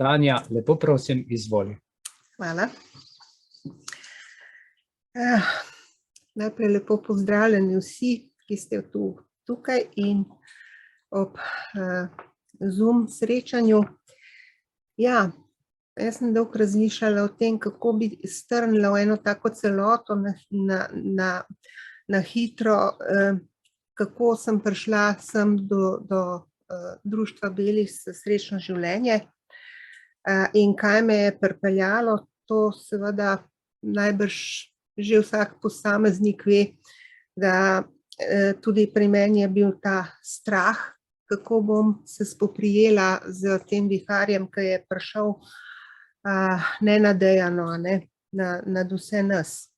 Tanja, lepo prosim, izvoli. Hvala. Najprej lepo pozdravljeni vsi, ki ste tukaj in ob Zoom srečanju. Ja, jaz sem dolgo razmišljala o tem, kako bi strnila v eno tako celoto na hitro, kako sem prišla sem do Društva Belis za srečno življenje in kaj me je pripeljalo. To seveda najbrž že vsak posameznik ve, da tudi pri meni je bil ta strah, kako bom se spoprijela z tem viharjem, ki je prišel nenadejano, nad vse nas.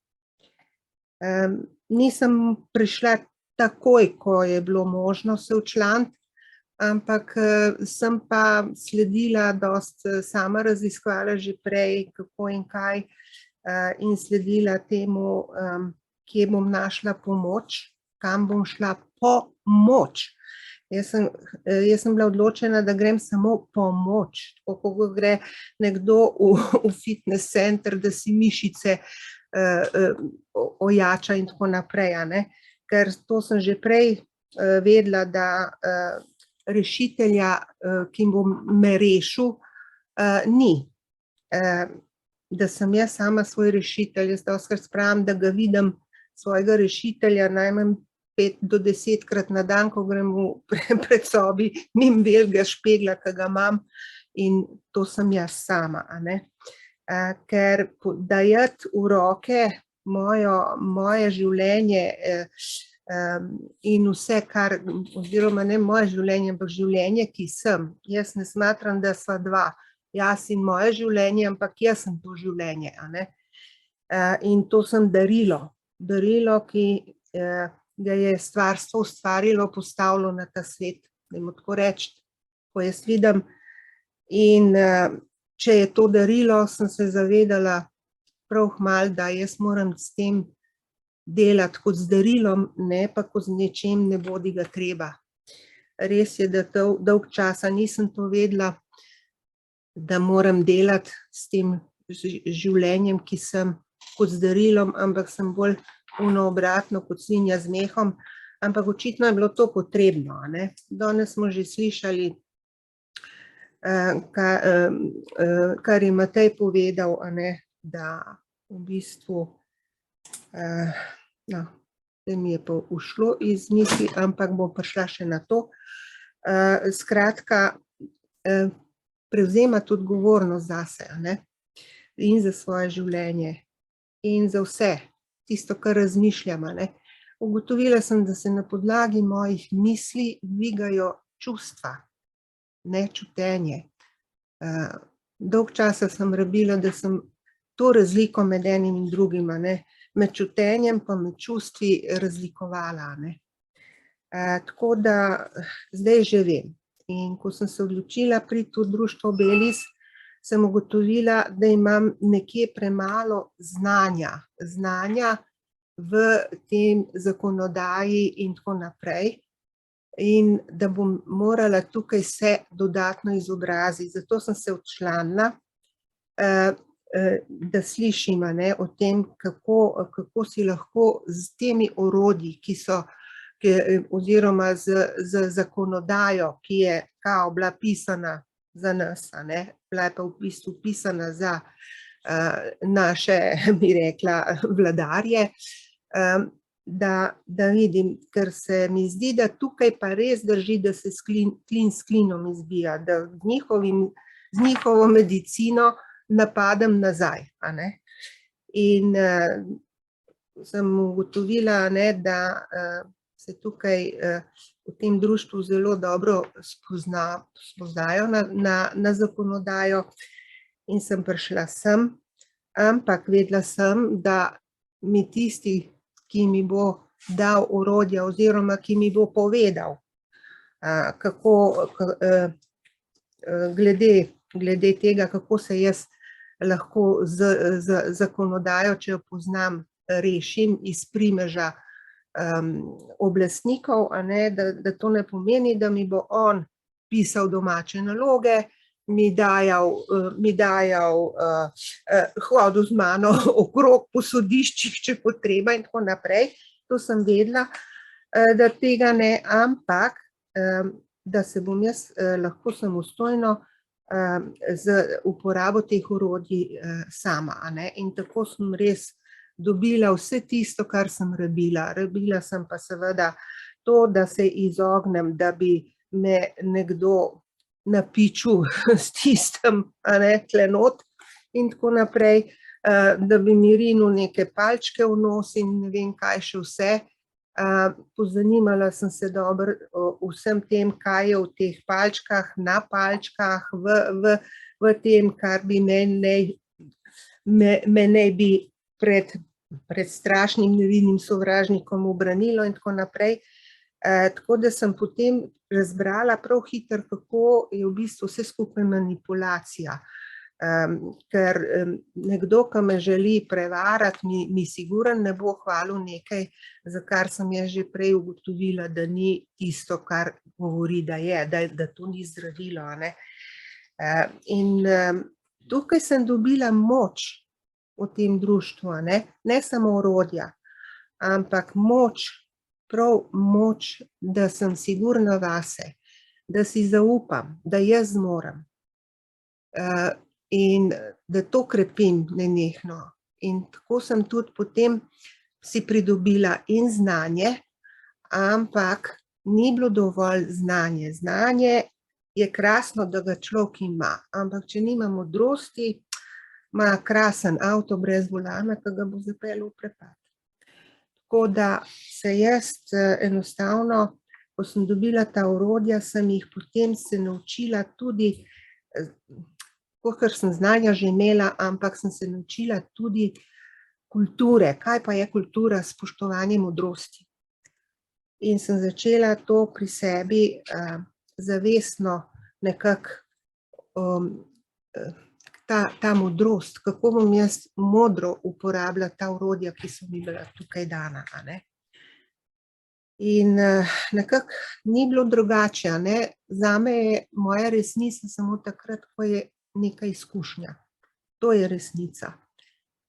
Nisem prišla takoj, ko je bilo možno se včlaniti, ampak sem pa sledila dosti, sama raziskovala že prej, kako in kaj, in sledila temu, kje bom našla pomoč, kam bom šla pomoč. Jaz sem bila odločena, da grem samo pomoč, tako kot gre nekdo v fitness center, da si mišice ojača in tako naprej, ker to sem že prej vedela, da rešitelja, ki me rešil, ni. Da sem jaz sama svoj rešitelj, jaz dostikrat spravim, da ga vidim svojega rešitelja najmanj 5 do 10-krat na dan, ko grem pred sobi, mimo velikega špegla, ki ga imam, in to sem jaz sama, Ker dajati v roke moje življenje in vse, kar, oziroma ne moje življenje, ampak življenje, ki sem. Jaz ne smatram, da sva dva, jaz in moje življenje, ampak jaz sem to življenje, In to sem darilo, ki ga je stvarstvo ustvarilo, postavilo na ta svet, dajmo tako reči, ko jaz vidim. In če je to darilo, sem se zavedala prav kmalu, da jaz moram s tem delati kot z darilom, ne pa kot z nečem nebodi ga treba. Res je, da dolgo časa nisem to vedela, da moram delati s tem življenjem, ki sem, kot z darilom, ampak sem bolj obratno kot svinja z mehom, ampak očitno je bilo to potrebno, Danes smo že slišali, kar je Matej povedal, da v bistvu, zdaj mi je pa ušlo iz misli, ampak bom prišla še na to. Skratka, prevzemati odgovornost zase, in za svoje življenje in za vse, tisto, kar razmišljam, Ugotovila sem, da se na podlagi mojih misli dvigajo čustva, ne čutenje. Dolgo časa sem rabila, da sem to razliko med enim in drugim, med čutenjem pa med čustvi razlikovala, Tako da zdaj že vem. In ko sem se odločila priti v Društvo Belis, sem ugotovila, da imam nekje premalo znanja v tem zakonodaji in tako naprej, in da bom morala tukaj se dodatno izobraziti. Zato sem se včlanila, da slišim, o tem, kako si lahko z temi orodji, ki so, oziroma z zakonodajo, ki je kao bila pisana za nas, bila je pa v bistvu pisana za naše, bi rekla, vladarje, da vidim, ker se mi zdi, da tukaj pa res drži, da se klin s klinom izbija, da z njihovo medicino napadem nazaj, In sem ugotovila, da se tukaj v tem društvu zelo dobro spoznajo na zakonodajo, in sem prišla sem, ampak vedela sem, da mi tisti, ki mi bo dal orodja oziroma ki mi bo povedal, kako glede tega, kako se jaz lahko z zakonodajo, če jo poznam, rešim iz primeža oblastnikov, da to ne pomeni, da mi bo on pisal domače naloge, mi dajal hodil z mano okrog po sodiščih, če potreba in tako naprej. To sem vedela, da tega ne, ampak da se bom jaz lahko samostojno z uporabo teh orodij sama. In tako sem res dobila vse tisto, kar sem rabila. Rabila sem pa seveda to, da se izognem, da bi me nekdo napičil s tistem, klenot in tako naprej, da bi mi rinil neke palčke v nos in ne vem kaj še vse. Pozanimala sem se dobro o vsem tem, kaj je v teh palčkah, na palčkah, v tem, kar bi me ne bi pred strašnim nevidnim sovražnikom ubranilo in tako naprej. Tako da sem potem razbrala prav hitro, kako je v bistvu vse skupaj manipulacija. Ker nekdo, ki me želi prevarati, mi sigurno ne bo hvalil nekaj, za kar sem jaz že prej ugotovila, da ni tisto, kar govori, da je, da to ni zdravilo. In tukaj sem dobila moč v tem društvu, ne samo orodja, ampak moč, prav moč, da sem sigurna vase, da si zaupam, da jaz zmorem. In da to krepim nenehno. In tako sem tudi potem si pridobila in znanje, ampak ni bilo dovolj znanje. Znanje je krasno, da ga človek ima, ampak če nima modrosti, ima krasen avto brez volana, ki ga bo zapeljal v prepad. Tako da se jaz enostavno, ko sem dobila ta orodja, sem jih potem se naučila tudi, kakor sem znanja že imela, ampak sem se naučila tudi kulture. Kaj pa je kultura? Spoštovanje modrosti. In sem začela to pri sebi zavestno nekako ta modrost, kako bom jaz modro uporabljala ta orodja, ki so mi bila tukaj dana. In nekako ni bilo drugače. Zame je moja resnica samo takrat, ko je neka izkušnja. To je resnica.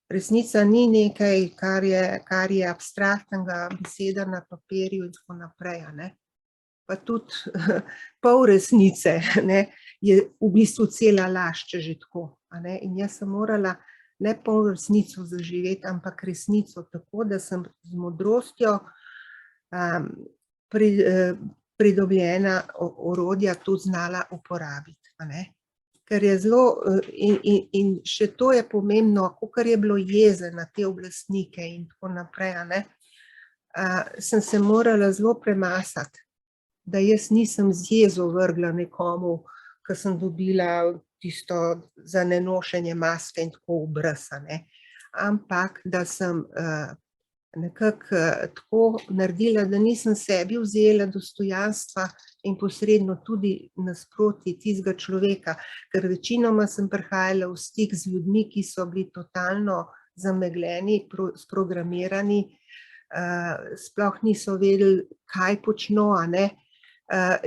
Resnica ni nekaj, kar je abstraktnega, beseda na papirju in tako naprej. Pa tudi pol resnice je v bistvu cela laž, če že tako. In jaz sem morala ne pol resnico zaživeti, ampak resnico tako, da sem z modrostjo pridobljena orodja tudi znala uporabiti. Ker je zelo, in še to je pomembno, kakor je bilo jeze na te oblastnike in tako naprej, sem se morala zelo premasati, da jaz nisem z jezo vrgla nekomu, ki sem dobila tisto za nenošenje maske in tako v obraz, ampak da sem nekako tako naredila, da nisem sebi vzela dostojanstva in posredno tudi nasproti tistega človeka, ker večinoma sem prihajala v stik z ljudmi, ki so bili totalno zamegljeni, sprogramirani, sploh niso vedeli, kaj počno,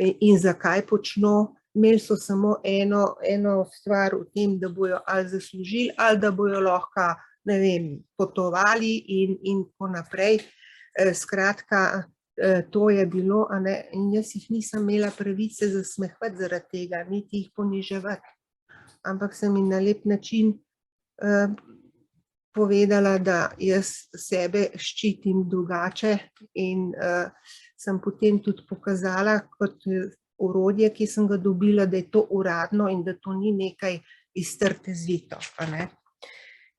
in zakaj počno. Imeli so samo eno stvar v tem, da bojo ali zaslužili, ali da bojo lahko, ne vem, potovali in tako naprej. Skratka, to je bilo, in jaz jih nisem imela pravice zasmehvati zaradi tega, niti jih poniževati. Ampak sem jim na lep način povedala, da jaz sebe ščitim drugače in sem potem tudi pokazala kot orodje, ki sem ga dobila, da je to uradno in da to ni nekaj iz trte zvito.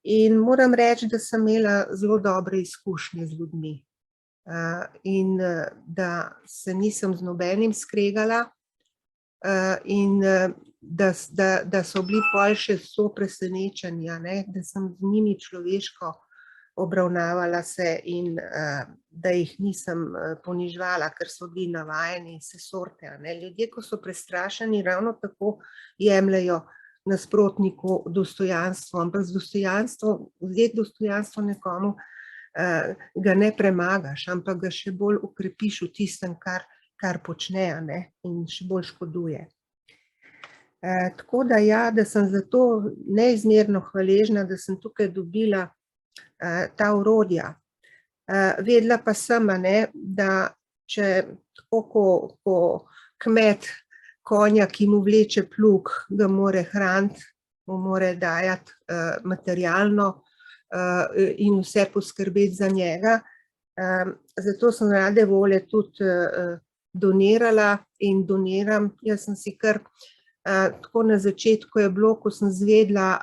In moram reči, da sem imela zelo dobre izkušnje z ljudmi in da se nisem z nobenim skregala in da so bili pol še so presenečeni, da sem z njimi človeško obravnavala se in da jih nisem poniževala, ker so bili navajeni vse sorte. Ljudje, ko so prestrašeni, ravno tako jemljejo nasprotniku dostojanstvo, ampak z dostojanstvom, vzeti dostojanstvo nekomu, ga ne premagaš, ampak ga še bolj ukrepiš v tistem, kar počne, in še bolj škoduje. Tako da ja, da sem zato neizmerno hvaležna, da sem tukaj dobila ta orodja. Vedela pa sem, da če tako ko kmet konja, ki mu vleče plug, ga more hraniti, mu more dajati materialno in vse poskrbeti za njega. Zato sem rade volje tudi donirala in doniram. Jaz sem si kar tako na začetku je bilo, ko sem zvedla,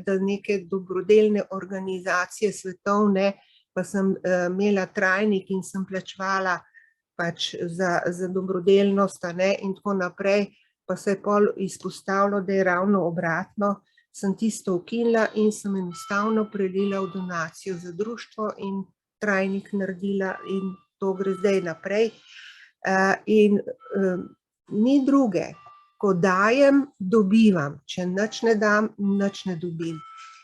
da neke dobrodelne organizacije svetovne, pa sem imela trajnik in sem plačevala pač za dobrodelnost in tako naprej, pa se je pol izpostavilo, da je ravno obratno, sem tisto ukinila in sem enostavno prelila v donacijo za društvo in trajnik naredila in to gre zdaj naprej. In ni druge, ko dajem, dobivam, če nič ne dam, nič ne dobim.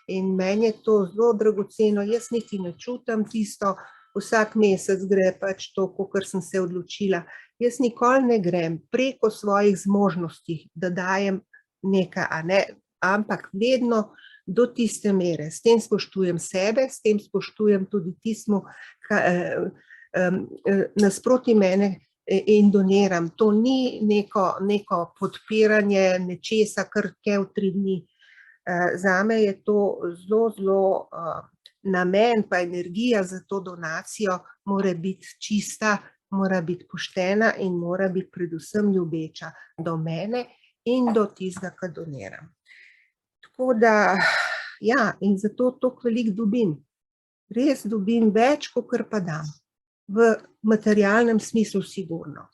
In meni je to zelo dragoceno, jaz niti ne čutim tisto, vsak mesec gre pač to, kakor sem se odločila. Jaz nikoli ne grem preko svojih zmožnosti, da dajem nekaj, ampak vedno do tiste mere. S tem spoštujem sebe, s tem spoštujem tudi tismo, nasproti mene in doniram. To ni neko podpiranje nečesa, kar v 3 dni. Zame je to zelo namen pa energija za to donacijo mora biti čista, mora biti poštena in mora biti predvsem ljubeča do mene in do tistega, ki doniram. Tako da, ja, in zato toliko veliko dobim. Res dobim več, kakor pa dam. V materialnem smislu sigurno.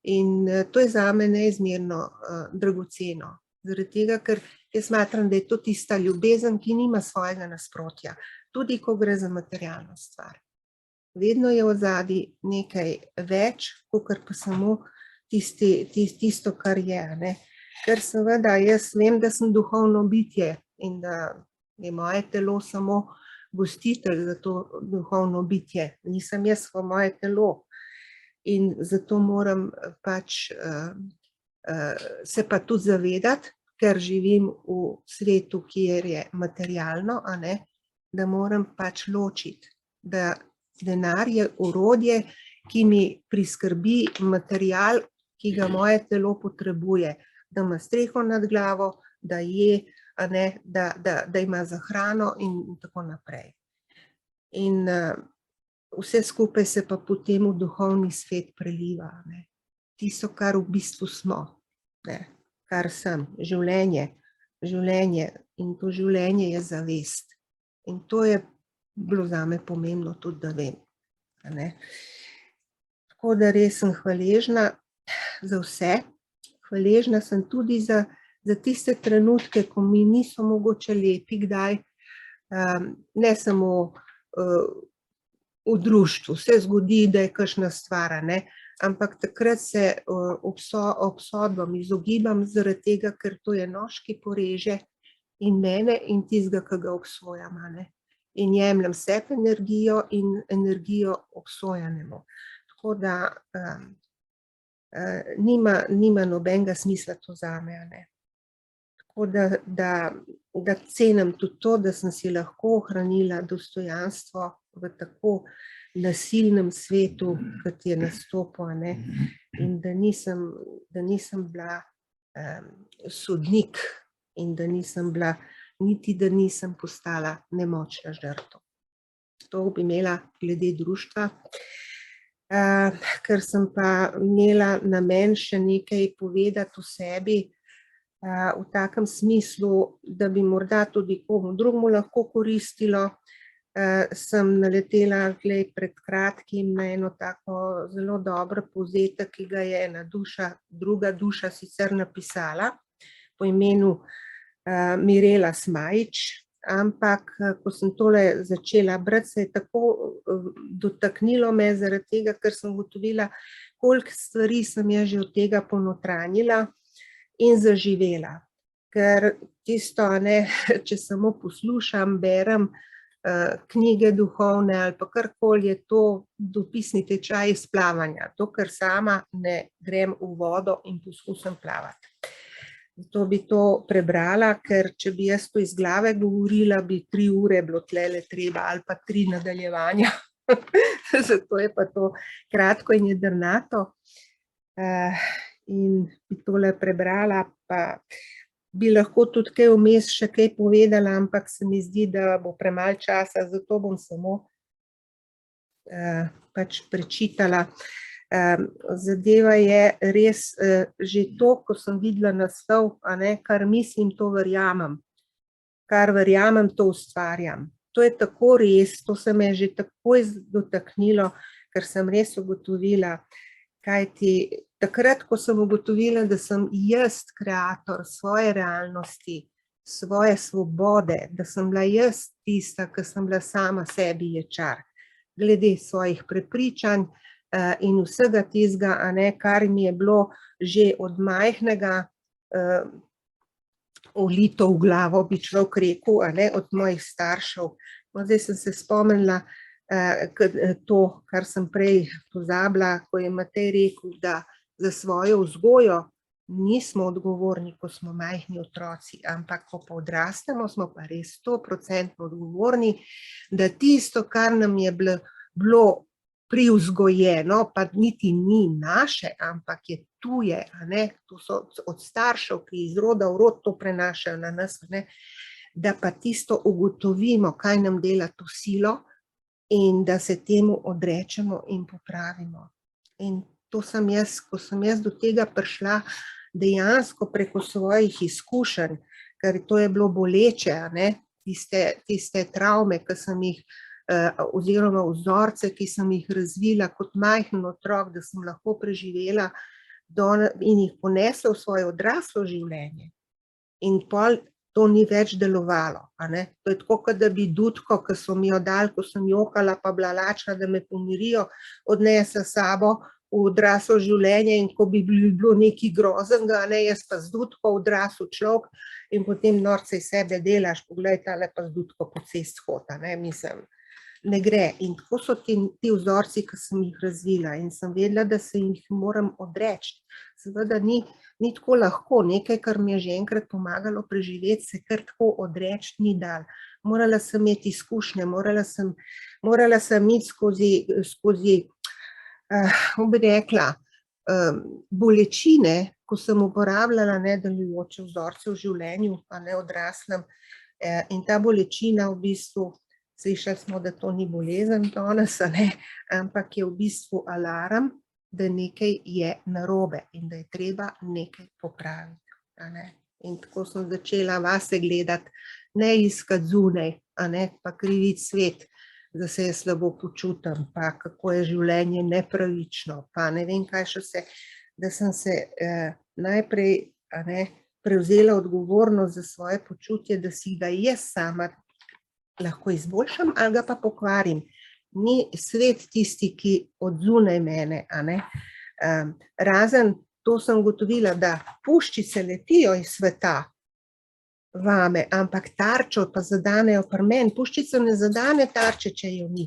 In to je zame neizmerno dragoceno. Zaradi tega, ker jaz smatram, da je to tista ljubezen, ki nima svojega nasprotja. Tudi, ko gre za materialno stvar. Vedno je odzadaj nekaj več, kakor pa samo tisto, kar je. Ker seveda jaz vem, da sem duhovno bitje in da je moje telo samo gostitelj za to duhovno bitje. Nisem jaz v moje telo. In zato moram pač se pa tudi zavedati, ker živim v svetu, kjer je materialno, da moram pač ločiti, da denar je orodje, ki mi priskrbi material, ki ga moje telo potrebuje, da ima streho nad glavo, da je, da ima za hrano in tako naprej. In vse skupaj se pa potem v duhovni svet preliva. Tisto, kar v bistvu smo, kar sem, življenje. In to življenje je zavest. In to je bilo zame pomembno tudi, da vem. Tako da res sem hvaležna za vse. Hvaležna sem tudi za tiste trenutke, ko mi niso mogoče lepi kdaj, ne samo v društvu. Se zgodi, da je kakšna stvar, ampak takrat se obsodbam izogibam zaradi tega, ker to je nož, ki poreže in mene in tistega, ki ga obsojam. In jemljem sebi energijo in energijo obsojanemu. Tako da nima nobenega smisla to zame. Tako da cenim tudi to, da sem si lahko ohranila dostojanstvo v tako nasilnem svetu, kot je nastopil, in da nisem bila sodnik in da nisem bila, niti da nisem postala nemočna žrtev. To bi imela glede društva. Ker sem pa imela namen še nekaj povedati o sebi, v takem smislu, da bi morda tudi komu drugemu lahko koristilo, sem naletela pred kratkim na eno tako zelo dobro povzetek, ki ga je ena druga duša sicer napisala po imenu Mirela Smajić, ampak ko sem tole začela brati, se je tako dotaknilo me zaradi tega, ker sem ugotovila, koliko stvari sem jaz že od tega ponotranjila in zaživela. Ker tisto, če samo poslušam, berem knjige duhovne ali pa karkoli, je to dopisni tečaj iz plavanja. To, ker sama ne grem v vodo in poskušam plavati. Zato bi to prebrala, ker če bi jaz to iz glave govorila, bi 3 ure bilo tlele treba ali pa 3 nadaljevanja. Zato je pa to kratko in jedrnato. In bi tole prebrala, pa bi lahko tudi kaj vmes še kaj povedala, ampak se mi zdi, da bo premalo časa, zato bom samo pač prečitala. Zadeva je res že to, ko sem videla naslov, kar mislim, to verjamem. Kar verjamem, to ustvarjam. To je tako res, to se me je že takoj dotaknilo, ker sem res ugotovila, kajti takrat, ko sem ugotovila, da sem jaz kreator svoje realnosti, svoje svobode, da sem bila jaz tista, ki sem bila sama sebi ječar, glede svojih prepričanj in vsega tistega, kar mi je bilo že od majhnega ulito v glavo, bi človek rekel, od mojih staršev. Zdaj sem se spomnila to, kar sem prej pozabila, ko je Matej rekel, da za svojo vzgojo nismo odgovorni, ko smo majhni otroci, ampak ko pa odrastemo, smo pa res 100% odgovorni, da tisto, kar nam je bilo privzgojeno, pa niti ni naše, ampak je tuje, to so od staršev, ki iz roda v rod to prenašajo na nas, da pa tisto ugotovimo, kaj nam dela to silo in da se temu odrečemo in popravimo. In to sem jaz, ko sem jaz do tega prišla dejansko preko svojih izkušenj, ker to je bilo boleče, tiste travme, ki sem jih oziroma vzorce, ki sem jih razvila kot majhen otrok, da sem lahko preživela in jih ponesla v svoje odraslo življenje. In pol to ni več delovalo. To je tako, kot da bi dudko, ki so mi jo dali, ko sem jokala pa bila lačna, da me pomirijo, odnesla sabo v odraslo življenje in ko bi bilo nekaj groznega, jaz pa z dudko odrasel človek in potem norce iz sebe delaš, poglej, tale pa z dudko po cesti hod, mislim. Ne gre. In tako so ti vzorci, ki sem jih razvila in sem vedela, da se jih moram odreči. Seveda ni tako lahko, nekaj, kar mi je že enkrat pomagalo preživeti, se kar tako odreči ni dal. Morala sem imeti izkušnje, morala sem iti skozi, bi rekla, bolečine, ko sem uporabljala nedelujoče vzorce v življenju, pa ne odraslem. In ta bolečina v bistvu, slišali smo, da to ni bolezen danes, ampak je v bistvu alarm, da nekaj je narobe in da je treba nekaj popraviti. In tako sem začela vase gledati, ne iskati zunaj, pa kriviti svet, da se je slabo počutim, pa kako je življenje nepravično, pa ne vem kaj še vse, da sem se najprej prevzela odgovornost za svoje počutje, da si ga jaz sama lahko izboljšam ali ga pa pokvarim. Ni svet tisti, ki od zunaj mene, razen to sem ugotovila, da puščice letijo iz sveta vame, ampak tarčo pa zadanejo pri meni. Puščica ne zadane tarče, če jo ni.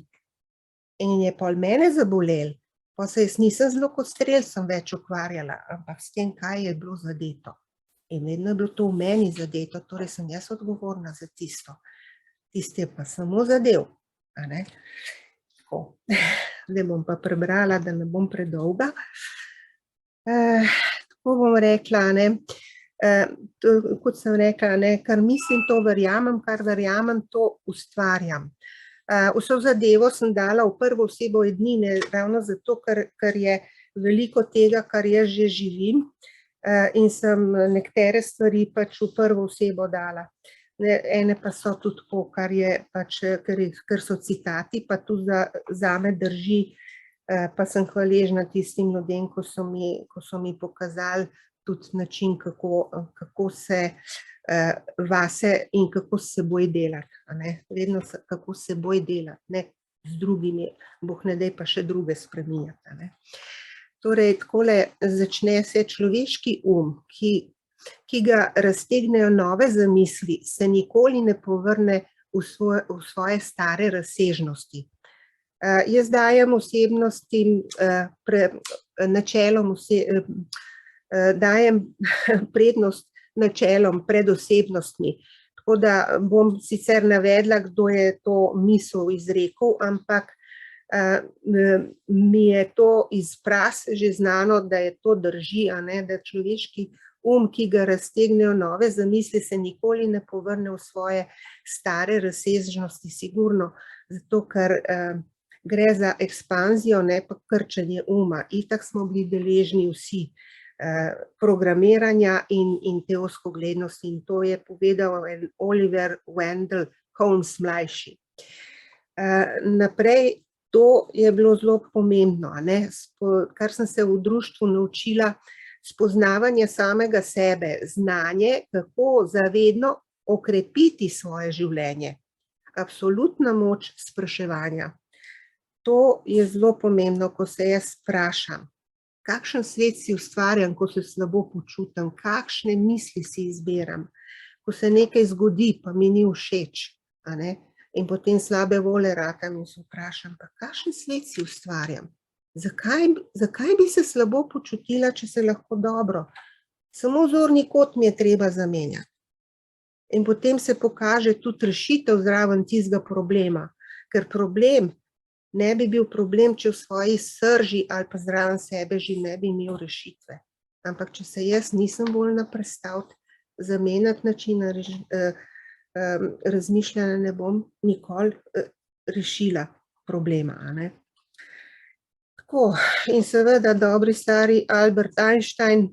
In je pol mene zabolel, pa se jaz nisem zelo kot strelcem več ukvarjala, ampak s tem, kaj je bilo zadeto. In vedno je bilo to v meni zadeto, torej sem jaz odgovorna za tisto. Tisti je pa samo zadev. Tako, zdaj bom pa prebrala, da ne bom predolga. Tako bom rekla, kot sem rekla, kar mislim, to verjamem, kar verjamem, to ustvarjam. Vso zadevo sem dala v prvo osebo ednine, ravno zato, ker je veliko tega, kar jaz že živim in sem nekatere stvari pač v prvo osebo dala. Ene pa so tudi tako, ker so citati, pa tudi zame drži, pa sem hvaležna tistim ljudem, ko so mi pokazali tudi način, kako se vase in kako se boj delati. Vedno kako se boj delati, ne z drugimi, Bog ne daj pa še druge spreminjati. Torej, takole začne se človeški ki ga raztegnejo nove zamisli, se nikoli ne povrne v svoje stare razsežnosti. Jaz dajem osebnostim, načelom dajem prednost načelom, pred osebnostmi. Tako da bom sicer navedla, kdo je to misel izrekel, ampak mi je to iz praks že znano, da je to drži, a ne, da človeški ki ga raztegnejo nove zamisli, se nikoli ne povrne v svoje stare razsežnosti, sigurno, zato ker gre za ekspanzijo, ne pa krčenje uma. Itak smo bili deležni vsi programiranja in teoskoglednosti, in to je povedal Oliver Wendell Holmes mlajši. Naprej, to je bilo zelo pomembno, ne? Kar sem se v društvu naučila, spoznavanje samega sebe, znanje, kako zavedno okrepiti svoje življenje. Absolutna moč spraševanja. To je zelo pomembno, ko se jaz sprašam, kakšen svet si ustvarjam, ko se slabo počutim, kakšne misli si izbiram, ko se nekaj zgodi, pa mi ni všeč, a ne? In potem slabe volje ratam in se vprašam, pa kakšen svet si ustvarjam? Zakaj bi se slabo počutila, če se lahko dobro? Samo zorni kot mi je treba zamenjati. In potem se pokaže tudi rešitev zraven tistega problema, ker problem ne bi bil problem, če v svoji srži ali pa zraven sebe že ne bi imel rešitve. Ampak če se jaz nisem voljna prestaviti, zamenjati način razmišljanja, ne bom nikoli rešila problema, a ne? Tako, in seveda dobri stari Albert Einstein,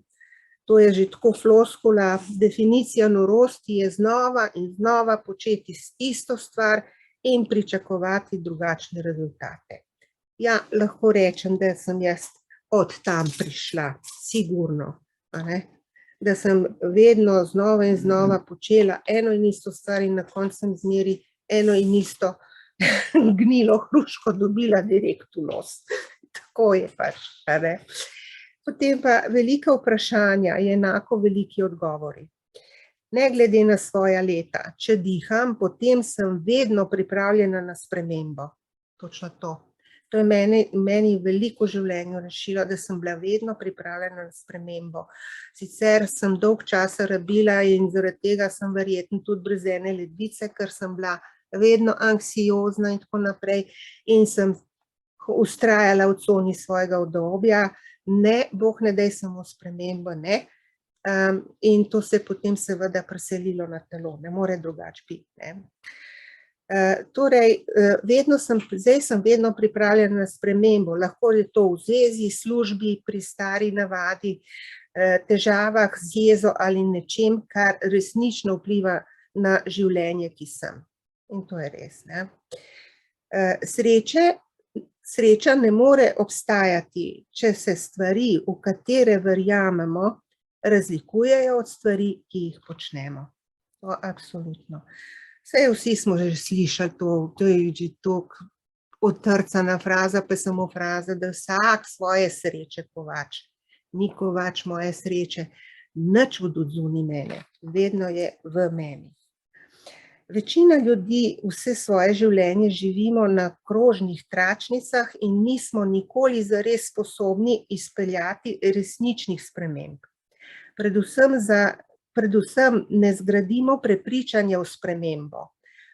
to je že tako floskula, definicija norosti je znova in znova početi isto stvar in pričakovati drugačne rezultate. Ja, lahko rečem, da sem jaz od tam prišla, sigurno, a ne? Da sem vedno znova in znova počela eno in isto stvar in na koncu sem zmeri eno in isto gnilo hruško dobila direkt v nos. Tako je pač, a ne? Potem pa velika vprašanja je enako veliki odgovori. Ne glede na svoja leta, če diham, potem sem vedno pripravljena na spremembo. Točno to. To je meni veliko v življenju rešilo, da sem bila vedno pripravljena na spremembo. Sicer sem dolg časa rabila in zaradi tega sem verjetno tudi brez ene ledvice, ker sem bila vedno anksiozna in tako naprej in sem vztrajala v coni svojega udobja. Ne, Bog ne daj samo spremembo, ne. In to se je potem seveda preselilo na telo, ne more drugače biti, ne. Torej, zdaj sem vedno pripravljena na spremembo, lahko je to v zvezi, službi, pri stari navadi, težavah z jezo ali nečem, kar resnično vpliva na življenje, ki sem. In to je res, ne. Sreča ne more obstajati, če se stvari, v katere verjamemo, razlikujejo od stvari, ki jih počnemo. To absolutno. Saj vsi smo že slišali to je že toliko odtrcana fraza, pa samo fraza, da vsak svoje sreče kovač. Ni kovač moje sreče, nič od odzunaj mene, vedno je v meni. Večina ljudi vse svoje življenje živimo na krožnih tračnicah in nismo nikoli zares sposobni izpeljati resničnih sprememb. Predvsem ne zgradimo prepričanja v spremembo.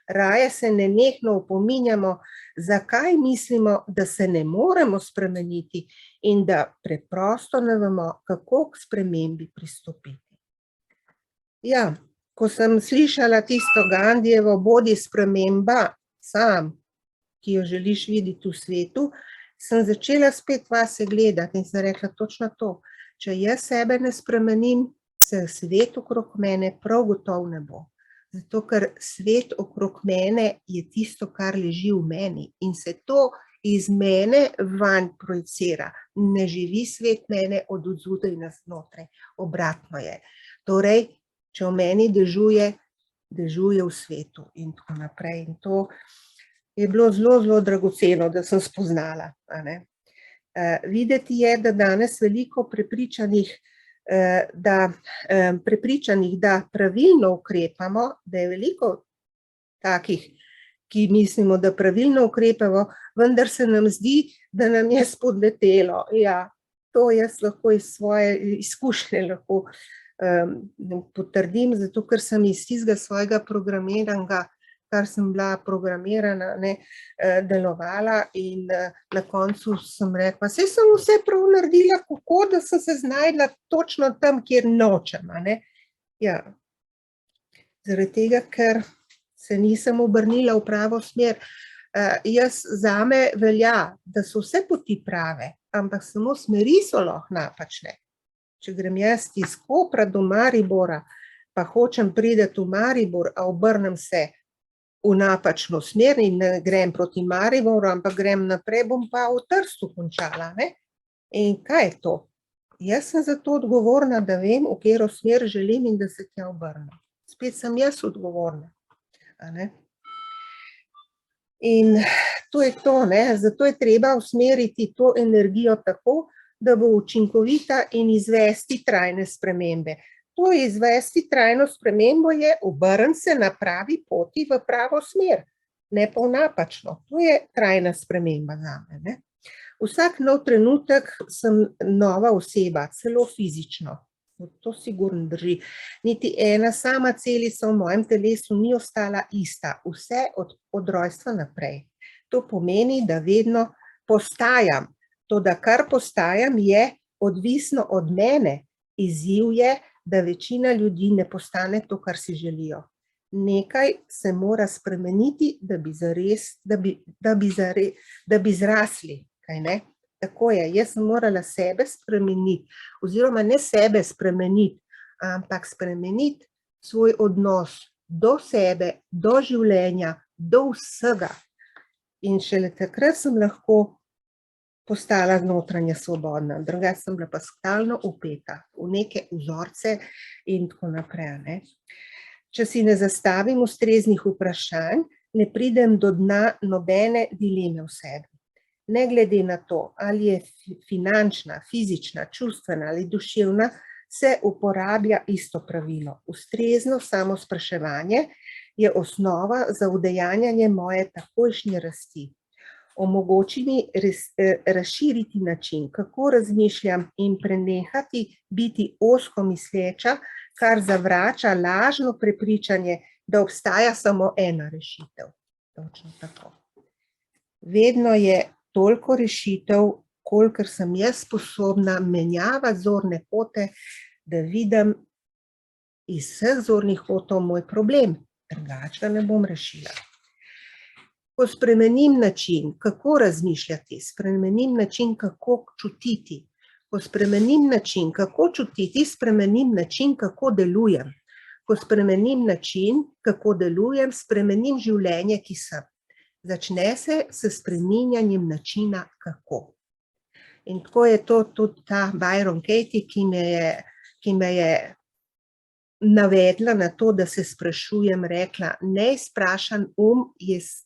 Raje se nenehno opominjamo, zakaj mislimo, da se ne moremo spremeniti in da preprosto ne vemo, kako k spremembi pristopiti. Ja, ko sem slišala tisto Gandijevo bodi sprememba sam, ki jo želiš videti v svetu, sem začela spet vase gledati in sem rekla točno to. Če jaz sebe ne spremenim, se svet okrog mene prav gotovo ne bo. Zato, ker svet okrog mene je tisto, kar leži v meni in se to iz mene vanj projicira. Ne živi svet mene od odzudaj na znotraj, obratno je. Torej, če v meni dežuje v svetu in tako naprej. In to je bilo zelo, zelo dragoceno, da sem spoznala, a ne. Videti je, da danes veliko prepričanih, da pravilno ukrepamo, da je veliko takih, ki mislimo, da pravilno ukrepamo, vendar se nam zdi, da nam je spodletelo. Ja, to jaz lahko iz svoje izkušnje lahko potrdim, zato ker sem iz tistega svojega programiranja, kar sem bila programirana, delovala in na koncu sem rekla, saj sem vse prav naredila, kako da sem se znajdla točno tam, kjer nočem. Ja. Zaradi tega, ker se nisem obrnila v pravo smer. Zame velja, da so vse poti prave, ampak samo smeri so lahko napačne. Če grem jaz iz Kopra do Maribora, pa hočem priti v Maribor, a obrnem se v napačno smer in ne grem proti Mariboru, ampak grem naprej, bom pa v Trstu končala. In kaj je to? Jaz sem za to odgovorna, da vem, v katero smer želim in da se tja obrnem. Spet sem jaz odgovorna. In to je to, zato je treba usmeriti to energijo tako, da bo učinkovita in izvesti trajne spremembe. To izvesti trajno spremembo je obrniti se na pravi poti v pravo smer, ne pa v napačno. To je trajna sprememba zame. Vsak nov trenutek sem nova oseba, celo fizično. To sigurno drži. Niti ena sama celica v mojem telesu ni ostala ista, vse od rojstva naprej. To pomeni, da vedno postajam. To, da kar postajam, je odvisno od mene. Izziv je, da večina ljudi ne postane to, kar si želijo. Nekaj se mora spremeniti, da bi zrasli. Kaj ne? Tako je, jaz sem morala sebe spremeniti, oziroma ne sebe spremeniti, ampak spremeniti svoj odnos do sebe, do življenja, do vsega. In šele takrat sem lahko postala notranja svobodna, drugače sem bila pa stalno vpeta v neke vzorce in tako naprej. Če si ne zastavim ustreznih vprašanj, ne pridem do dna nobene dileme v sebi. Ne glede na to, ali je finančna, fizična, čustvena ali duševna, se uporablja isto pravilo. Ustrezno samospraševanje je osnova za udejanjanje moje takojšnje rasti. Omogoči mi razširiti način, kako razmišljam in prenehati biti ozko misleča, kar zavrača lažno prepričanje, da obstaja samo ena rešitev. Točno tako. Vedno je toliko rešitev, kolikor sem jaz sposobna menjavati zorne kote, da vidim iz vseh zornih kotov moj problem, drugače ga ne bom rešila. Ko spremenim način, kako razmišljati, spremenim način, kako čutiti. Ko spremenim način, kako čutiti, spremenim način, kako delujem. Ko spremenim način, kako delujem, spremenim življenje, ki sem. Začne se s spreminjanjem načina kako. In tako je to tudi ta Byron Katie, ki me je navedla na to, da se sprašujem, rekla, neizprašan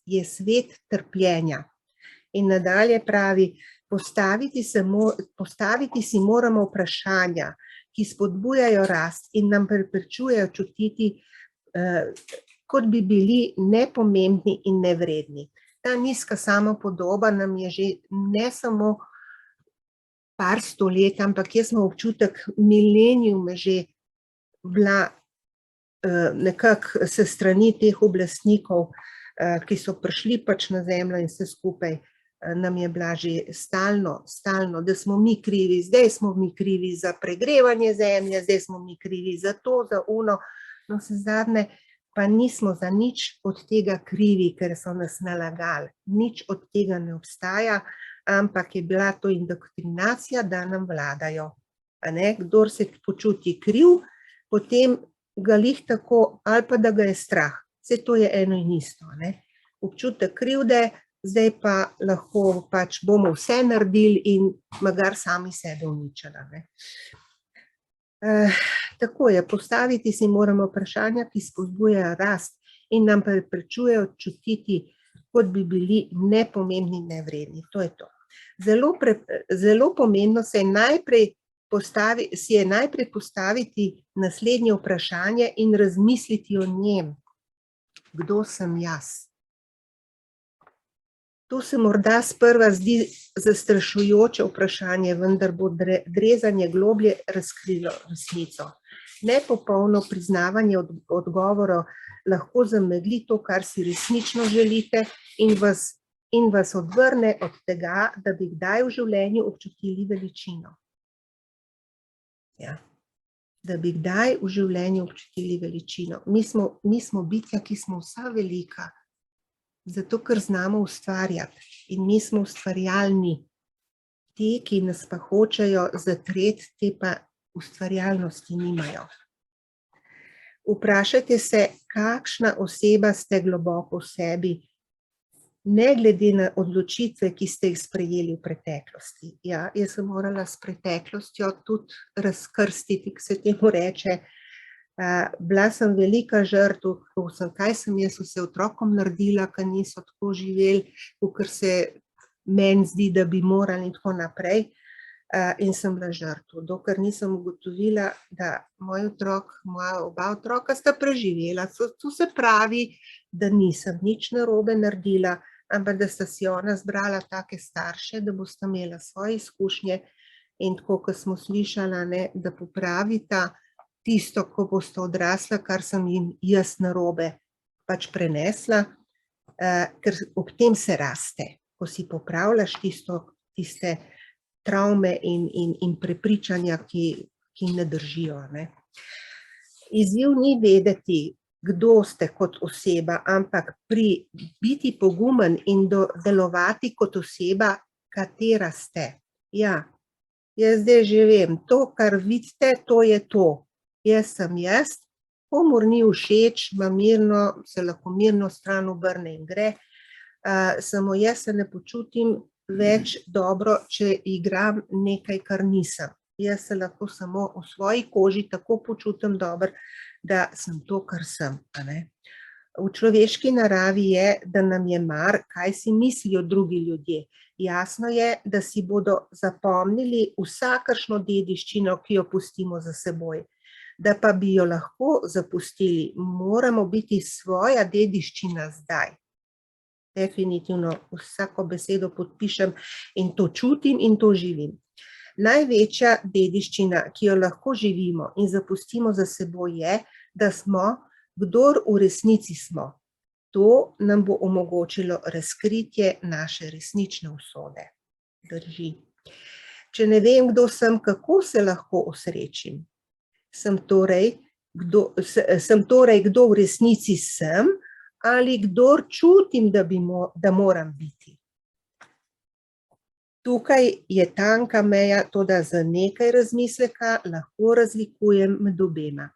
je svet trpljenja. In nadalje pravi, postaviti si moramo vprašanja, ki spodbujajo rast in nam preprečujejo čutiti, kot bi bili nepomembni in nevredni. Ta nizka samopodoba nam je že ne samo par stolet, ampak jaz imam občutek, milenijum že bila nekako se strani teh oblastnikov, ki so prišli pač na zemljo in vse skupaj, nam je bila že stalno, da smo mi krivi, zdaj smo mi krivi za pregrevanje zemlje, zdaj smo mi krivi za to, za ono, no se zadnje, pa nismo za nič od tega krivi, ker so nas nalagali. Nič od tega ne obstaja, ampak je bila to indoktrinacija, da nam vladajo. Kdor se počuti kriv, potem ga lih tako, ali pa da ga je strah. Vse to je eno in isto. Občutek krivde, zdaj pa lahko pač bomo vse naredili in magar sami sebe uničili. Tako je, postaviti si moramo vprašanja, ki spodbujajo rast in nam preprečujejo čutiti, kot bi bili nepomembni, nevredni. To je to. Zelo pomembno si je najprej postaviti naslednje vprašanje in razmisliti o njem. Kdo sem jaz? To se morda sprva zdi zastrašujoče vprašanje, vendar bo drezanje globlje razkrilo resnico. Nepopolno priznavanje odgovorov lahko zamegli to, kar si resnično želite in vas odvrne od tega, da bi kdaj v življenju občutili veličino. Ja. Da bi kdaj v življenju občutili veličino. Mi smo bitja, ki smo vsa velika, zato ker znamo ustvarjati in mi smo ustvarjalni. Ti, ki nas pa hočejo zatreti, te pa ustvarjalnosti nimajo. Vprašajte se, kakšna oseba ste globoko v sebi, ne glede na odločitve, ki ste jih sprejeli v preteklosti. Ja, jaz sem morala s preteklostjo tudi razkrstiti, ki se temu reče. Bila sem velika žrtev, kaj sem jaz vse otrokom naredila, ki niso tako živeli, kakor se meni zdi, da bi morali in tako naprej. In sem bila žrtev, dokler nisem ugotovila, da moja oba otroka sta preživela. To se pravi, da nisem nič narobe naredila, ampak da sta si ona zbrala take starše, da bosta imela svoje izkušnje in tako, kot smo slišali, da popravita tisto, ko bosta odrasla, kar sem jim jaz narobe pač prenesla, ker ob tem se raste, ko si popravljaš tiste travme in prepričanja, ki ne držijo. Izziv ni vedeti, kdo ste kot oseba, ampak biti pogumen in delovati kot oseba, katera ste. Ja, jaz zdaj že vem, to, kar vidite, to je to. Jaz sem jaz, komur ni všeč, se lahko mirno stran obrne in gre. Samo jaz se ne počutim več dobro, če igram nekaj, kar nisem. Jaz se lahko samo v svoji koži tako počutim dobro, da sem to, kar sem. V človeški naravi je, da nam je mar, kaj si mislijo drugi ljudje. Jasno je, da si bodo zapomnili vsakršno dediščino, ki jo pustimo za seboj. Da pa bi jo lahko zapustili, moramo biti svoja dediščina zdaj. Definitivno vsako besedo podpišem in to čutim in to živim. Največja dediščina, ki jo lahko živimo in zapustimo za seboj je, da smo, kdor v resnici smo. To nam bo omogočilo razkritje naše resnične usode. Drži. Če ne vem, kdo sem, kako se lahko osrečim? Sem torej, kdo v resnici sem, ali kdor čutim, da moram biti. Tukaj je tanka meja, toda za nekaj razmisleka lahko razlikujem med obema.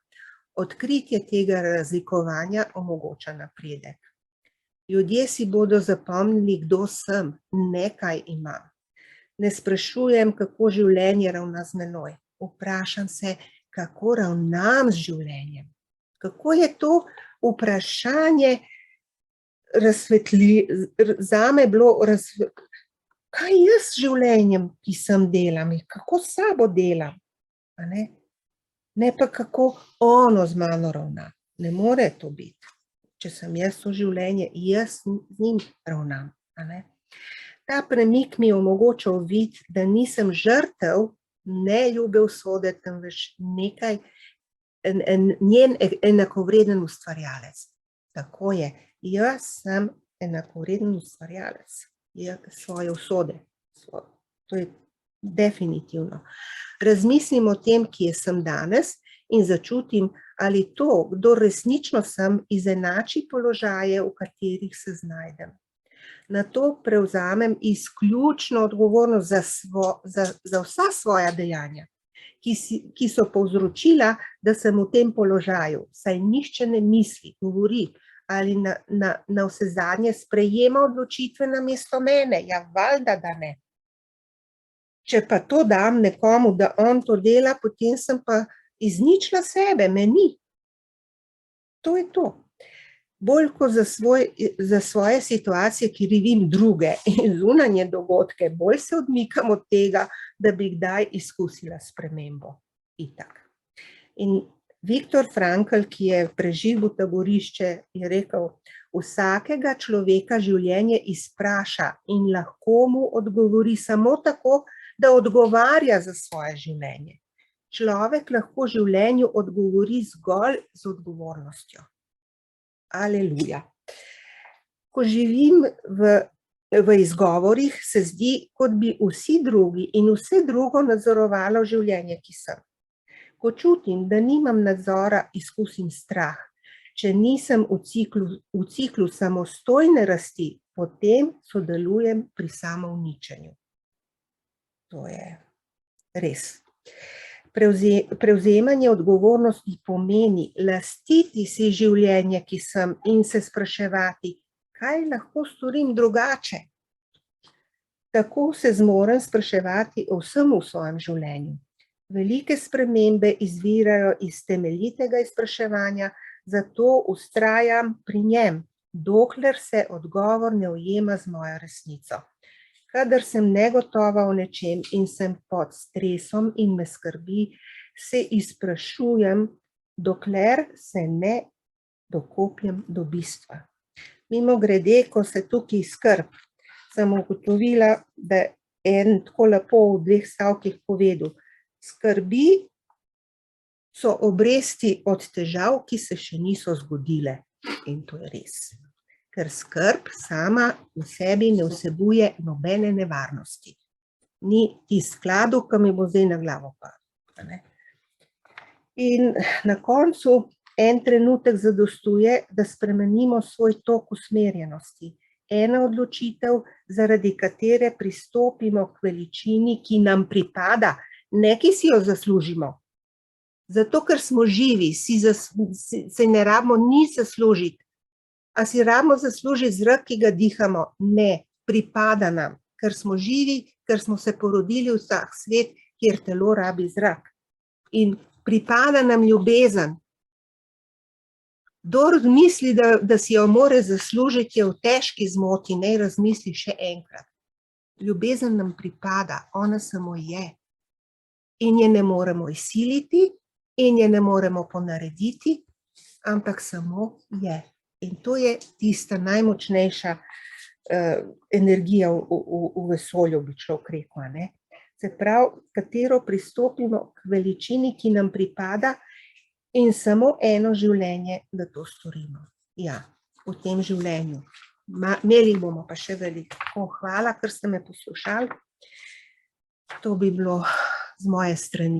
Odkritje tega razlikovanja omogoča napredek. Ljudje si bodo zapomnili, kdo sem, ne kaj imam. Ne sprašujem, kako življenje ravna z menoj. Vprašam se, kako ravnam z življenjem. Kako je to vprašanje zame bilo kaj jaz z življenjem, ki sem delam, kako sabo delam, ne pa kako ono z mano ravna. Ne more to biti. Če sem jaz to življenje, jaz z njim ravnam. Ta premik mi je omogočal videti, da nisem žrtev neljube usode, temveč njen enakovreden ustvarjalec. Tako je. Jaz sem enakovreden ustvarjalec svoje usode. To je definitivno. Razmislim o tem, kje sem danes in začutim, ali to, kdo resnično sem, izenači položaje, v katerih se znajdem. Na to prevzamem izključno odgovornost za vsa svoja dejanja, ki so povzročila, da sem v tem položaju, saj nihče ne misli, govori, ali na vse zadnje sprejema odločitve namesto mene. Ja, valjda, da ne. Če pa to dam nekomu, da on to dela, potem sem pa izničila sebe, me ni. To je to. Bolj kot za svoje situacije, ki krivim druge in zunanje dogodke, bolj se odmikam od tega, da bi kdaj izkusila spremembo. Itak. In Viktor Frankl, ki je preživel taborišče, je rekel, vsakega človeka življenje izpraša in lahko mu odgovori samo tako, da odgovarja za svoje življenje. človek lahko življenju odgovori zgolj z odgovornostjo. Aleluja. Ko živim v izgovorih, se zdi, kot bi vsi drugi in vse drugo nadzorovalo življenje, ki sem. Ko čutim, da nimam nadzora, izkusim strah. Če nisem v ciklu samostojne rasti, potem sodelujem pri samouničenju. To je res. Prevzemanje odgovornosti pomeni lastiti si življenje, ki sem, in se spraševati, kaj lahko storim drugače. Tako se zmorem spraševati o vsem v svojem življenju. Velike spremembe izvirajo iz temeljitega izpraševanja, zato vztrajam pri njem, dokler se odgovor ne ujema z mojo resnico. Kadar sem negotova o nečem in sem pod stresom in me skrbi, se izprašujem, dokler se ne dokopljem do bistva. Mimogrede, ko se tukaj skrb, sem ugotovila, da en tako lepo v 2 stavkih povedal, skrbi so obresti od težav, ki se še niso zgodile. In to je res. Ker skrb sama v sebi ne vsebuje nobene nevarnosti. Ni iz skladu, ki mi bo zdaj na glavo padlo. In na koncu en trenutek zadostuje, da spremenimo svoj tok usmerjenosti. Ena odločitev, zaradi katere pristopimo k veličini, ki nam pripada, ne ki si jo zaslužimo. Zato, ker smo živi, se ne rabimo nič zaslužiti. A si rabimo zaslužiti zrak, ki ga dihamo? Ne, pripada nam, ker smo živi, ker smo se porodili v tak svet, kjer telo rabi zrak. In pripada nam ljubezen. Kdor misli, da si jo more zaslužiti, je v težki zmoti, naj razmisli še enkrat. Ljubezen nam pripada, ona samo je. In je ne moremo izsiliti, in je ne moremo ponarediti, ampak samo je. In to je tista najmočnejša energija v vesolju, bi človek rekel, ne? Se pravi, katero pristopimo k veličini, ki nam pripada, in samo eno življenje, da to storimo. Ja, v tem življenju. Imeli bomo pa še veliko. Hvala, ker ste me poslušali. To bi bilo z moje strani.